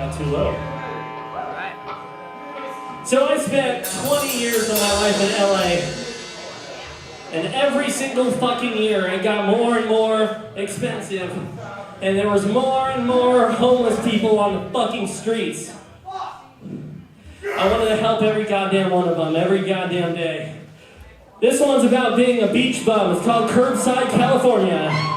Not too low. So I spent 20 years of my life in LA. And every single fucking year it got more and more expensive. And there was more and more homeless people on the fucking streets. I wanted to help every goddamn one of them, every goddamn day. This one's about being a beach bum. It's called Curbside California.